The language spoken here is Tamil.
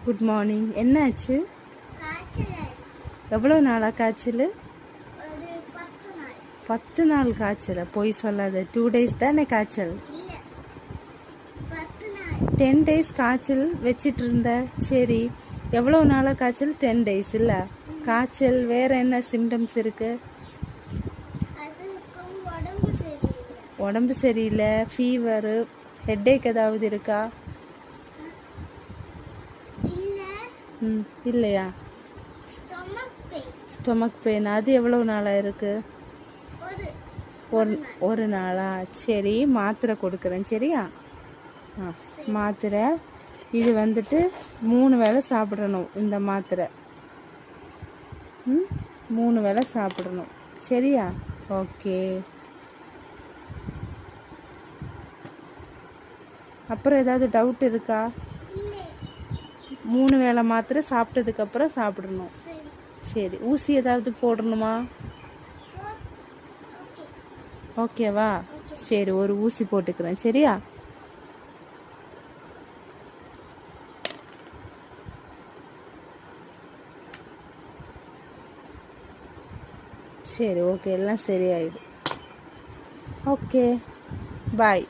Good morning. என்னாச்சு? எவ்வளோ நாளா காய்ச்சல்? 10 நாள் காய்ச்சல். போய் சொல்லாத. 2 days தானே காய்ச்சல்? 10 days காய்ச்சல் வச்சிட்டு இருந்த. சரி, எவ்வளோ நாளாக காய்ச்சல்? 10 days இல்லை காய்ச்சல். வேறு என்ன சிம்டம்ஸ் இருக்கு? உடம்பு சரியில்லை, ஃபீவரு, ஹெட்டேக் ஏதாவது இருக்கா? இல்லையா? Stomach pain. அது எவ்வளோ நாளாக இருக்கு? ஒரு நாளா? சரி, மாத்திரை கொடுக்குறேன். சரியா? மாத்திரை இது வந்துட்டு 3 வேளை சாப்பிடணும். இந்த மாத்திரை 3 வேளை சாப்பிடணும். சரியா? ஓகே. அப்புறம் ஏதாவது டவுட் இருக்கா? 3 வேளை மாத்திரை சாப்பிட்டதுக்கப்புறம் சாப்பிடணும். சரி, ஊசி ஏதாவது போடணுமா? ஓகேவா? சரி, ஒரு ஊசி போட்டுக்கிறேன். சரியா? சரி, ஓகே, எல்லாம் சரியாயிடும். ஓகே, பாய்.